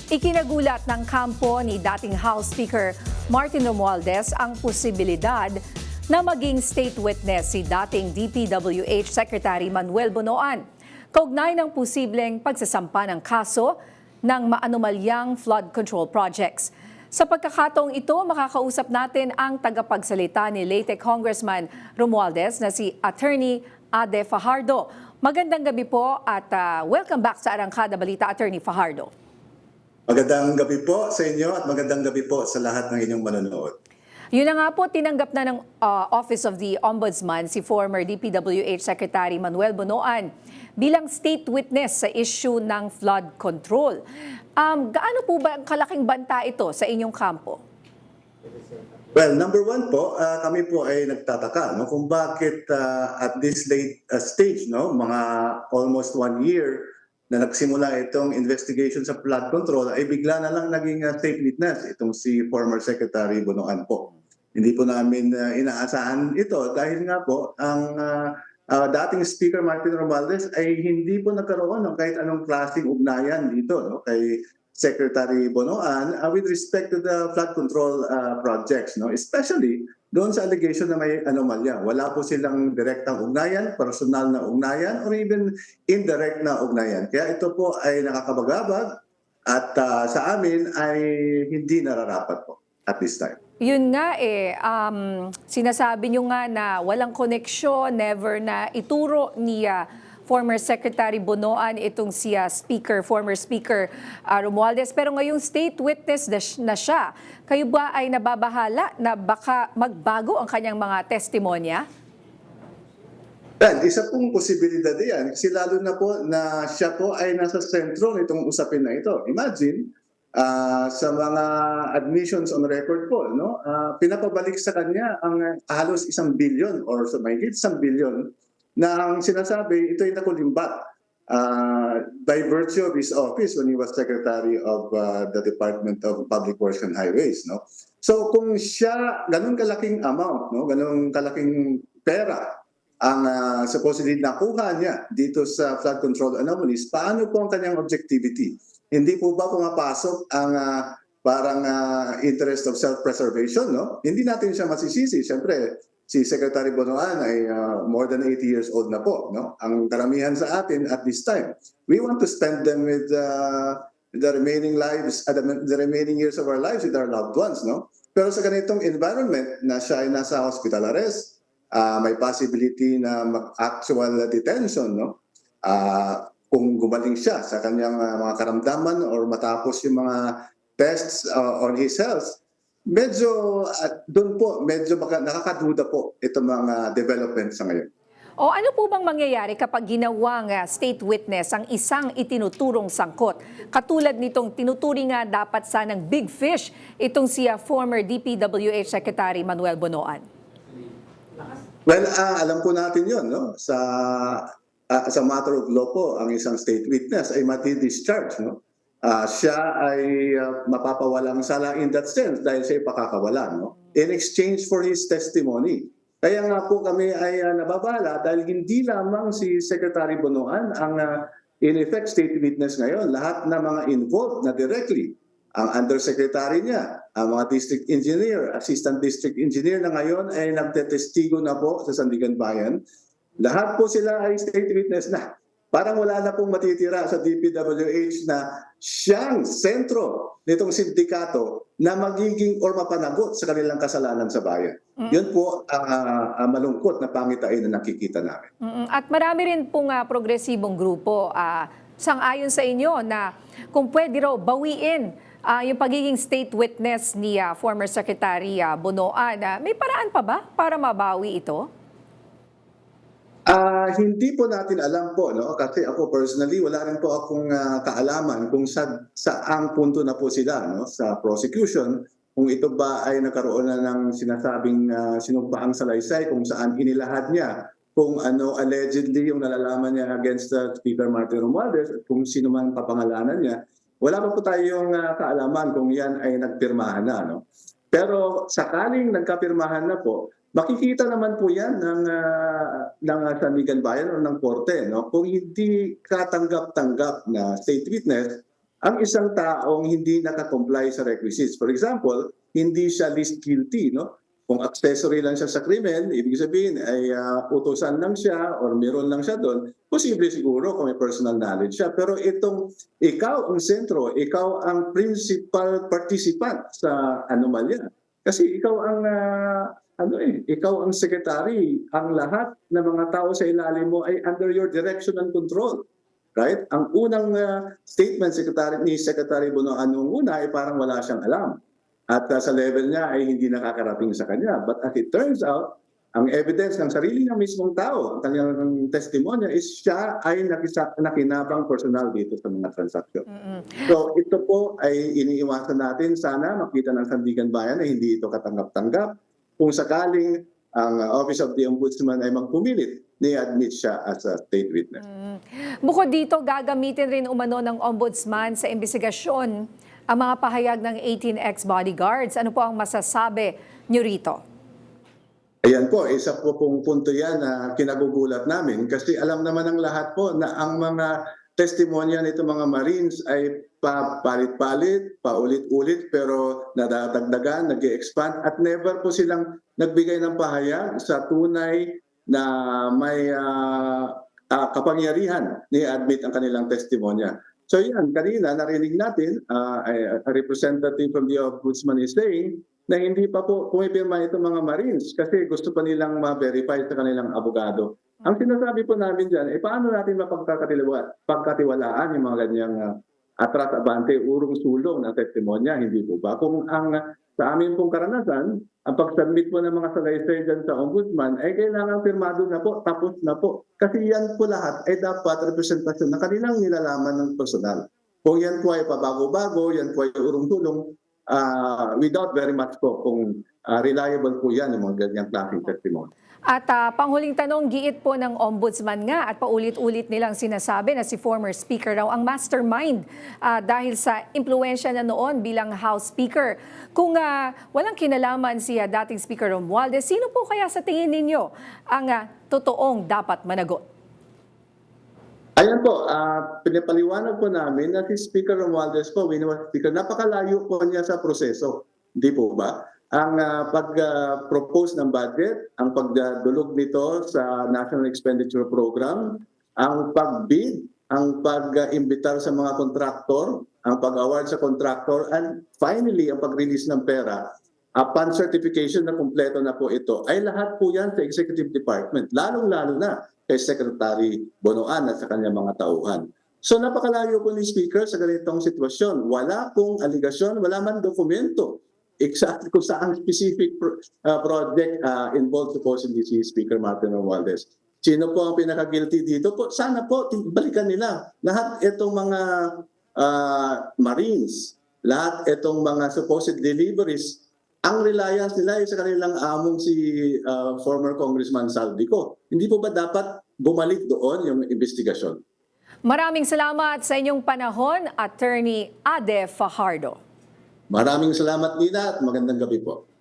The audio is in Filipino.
Ikinagulat ng kampo ni dating House Speaker Martin Romualdez ang posibilidad na maging state witness si dating DPWH Secretary Manuel Bonoan. Kaugnay ng posibleng pagsasampa ng kaso ng maanumalyang flood control projects. Sa pagkakataong ito, makakausap natin ang tagapagsalita ni Leyte Congressman Romualdez na si Attorney Ade Fajardo. Magandang gabi po at welcome back sa Arangkada Balita, Attorney Fajardo. Magandang gabi po sa inyo at magandang gabi po sa lahat ng inyong manonood. Yun na nga po, tinanggap na ng Office of the Ombudsman si former DPWH Secretary Manuel Bonoan bilang state witness sa issue ng flood control. Gaano po ba ang kalaking banta ito sa inyong kampo? Well, number one po, kami po ay nagtataka kung bakit at this late stage, mga almost 1 year, na nagsimula itong investigation sa flood control ay bigla na lang naging state witness itong si former Secretary Bonoan po. Hindi po namin inaasahan ito dahil nga po ang dating Speaker Martin Romualdez ay hindi po nagkaroon ng kahit anong klaseng ugnayan dito kay Secretary Bonoan with respect to the flood control projects, especially doon sa allegation na may anomalya. Wala po silang direktang ugnayan, personal na ugnayan, or even indirect na ugnayan. Kaya ito po ay nakakabagabag at sa amin ay hindi nararapat po at this time. Yun nga sinasabi nyo nga na walang koneksyon, never na ituro ni former Secretary Bonoan itong si former Speaker Romualdez. Pero ngayong state witness na siya, kayo ba ay nababahala na baka magbago ang kanyang mga testimonya? Isa pong posibilidad yan. Kasi lalo na po na siya po ay nasa sentro nitong usapin na ito. Imagine, sa mga admissions on record po, pinapabalik sa kanya ang halos 1 billion or sa mahigit 1 billion na ang sinasabi, ito ay nakulimbat by virtue of his office when he was Secretary of the Department of Public Works and Highways. So kung siya, ganun kalaking amount, ganun kalaking pera ang supposedly nakuha niya dito sa flood control anomalies, paano po ang kanyang objectivity? Hindi po ba pumapasok ang parang interest of self-preservation? Hindi natin siya masisisi. Siyempre, si Secretary Bonoan ay more than 80 years old na po. Ang karamihan sa atin at this time, we want to spend them with the remaining lives, the remaining years of our lives with our loved ones. Pero sa ganitong environment na siya ay nasa hospital arrest, may possibility na actual detention, kung gumaling siya sa kanyang mga karamdaman or matapos yung mga tests on his health, medyo doon po, medyo nakakaduda po itong mga developments sa ngayon. O ano po bang mangyayari kapag ginawang state witness ang isang itinuturong sangkot? Katulad nitong tinuturing nga dapat sanang big fish itong si former DPWH Secretary Manuel Bonoan. Well, alam po natin yun. Sa matter of law po, ang isang state witness ay mati-discharge. Siya ay mapapawalang sala in that sense dahil siya ay pakakawalan in exchange for his testimony. Kaya nga po kami ay nababala dahil hindi lamang si Secretary Bonoan ang in effect state witness ngayon. Lahat na mga involved na directly, ang undersecretary niya, ang mga district engineer, assistant district engineer na ngayon ay nagtetestigo na po sa Sandigan Bayan. Lahat po sila ay state witness na. Parang wala na pong matitira sa DPWH na siyang sentro nitong sindikato na magiging or mapanagot sa kanilang kasalanan sa bayan. Yun po ang malungkot na pangitain na nakikita namin. At marami rin pong progresibong grupo sang-ayon sa inyo na kung pwede raw bawiin yung pagiging state witness ni former Secretary Bonoan. May paraan pa ba para mabawi ito? Hindi po natin alam po, kasi ako personally, wala rin po akong kaalaman kung saang punto na po sila sa prosecution, kung ito ba ay nagkaroon na ng sinasabing sinumpaang salaysay, kung saan inilahad niya, kung ano allegedly yung nalalaman niya against Speaker Martin Romualdez, at kung sino man papangalanan niya. Wala pa po tayong kaalaman kung yan ay nagpirmahan na. Pero sakaling nagkapirmahan na po, makikita naman po yan ng Sandigan Bayan o ng korte. Kung hindi katanggap-tanggap na state witness, ang isang taong hindi nakakomply sa requisites. For example, hindi siya list guilty, no? Kung accessory lang siya sa krimen, ibig sabihin ay utusan lang siya or meron lang siya doon, posible siguro kung may personal knowledge siya. Pero itong ikaw ang sentro, ikaw ang principal participant sa anomalya. Kasi ikaw ang ikaw ang secretary, ang lahat ng mga tao sa ilalim mo ay under your direction and control. Right? Ang unang statement ni Secretary Bonoan nung una ay parang wala siyang alam. At sa level niya ay hindi nakakarating sa kanya. But as it turns out, ang evidence ng sarili ng mismong tao, ang kanyang testimonya is siya ay nakinabang personal dito sa mga transaksyon. So ito po ay iniiwasan natin, sana makita ng Sandigan Bayan na hindi ito katanggap-tanggap. Kung sakaling ang Office of the Ombudsman ay magpumilit, ni-admit siya as a state witness. Bukod dito, gagamitin rin umano ng Ombudsman sa investigasyon ang mga pahayag ng 18 ex-bodyguards. Ano po ang masasabi niyo rito? Ayan po, isa po pong punto yan na kinagugulat namin kasi alam naman ng lahat po na ang mga testimonya nito mga Marines ay palit-palit, paulit-ulit pero nadadagdagan, nag-expand at never po silang nagbigay ng pahayag sa tunay na may kapangyarihan ni admit ang kanilang testimonya. So yan, kanina narinig natin, a representative from the Ombudsman is saying na hindi pa po pumipirma itong mga Marines kasi gusto pa nilang ma-verify sa kanilang abogado. Ang sinasabi po namin dyan, paano natin mapagkatiwalaan yung mga ganyang atras abante, urong sulong na testimonya, hindi po ba? Kung sa amin pong karanasan, ang pag-submit po ng mga salaysay dyan sa Ombudsman ay kailangan firmado na po, tapos na po. Kasi yan po lahat ay dapat representasyon na kanilang nilalaman ng personal. Kung yan po ay pabago-bago, yan po ay urong-sulong, without very much po kung reliable po yan yung mga ganyang klaseng testimony. At panghuling tanong, giit po ng Ombudsman nga at paulit-ulit nilang sinasabi na si former Speaker raw ang mastermind dahil sa impluensya na noon bilang House Speaker. Kung walang kinalaman si dating Speaker Romualdez, sino po kaya sa tingin ninyo ang totoong dapat managot? Ayan po, pinapaliwanag po namin na si Speaker Romualdez po, Speaker, napakalayo po niya sa proseso. Hindi po ba? Ang pag-propose ng budget, ang pagdulog nito sa National Expenditure Program, ang pag-bid, ang pag-imbitar sa mga kontraktor, ang pag-award sa kontraktor, and finally, ang pag-release ng pera, upon certification na kumpleto na po ito, ay lahat po yan sa Executive Department, lalong-lalo na kay Secretary Bonoan at sa kanyang mga tauhan. So napakalayo po ni Speaker sa ganitong sitwasyon. Wala pong aligasyon, wala man dokumento exactly kung saan specific project involved supposedly si Speaker Martin Romualdez. Sino po ang pinaka-guilty dito? Sana po balikan nila lahat itong mga Marines, lahat itong mga supposed deliveries. Ang reliance nila ay sa kanilang among si former Congressman Saldico. Hindi po ba dapat bumalik doon yung investigasyon? Maraming salamat sa inyong panahon, Attorney Ade Fajardo. Maraming salamat, Nina, at magandang gabi po.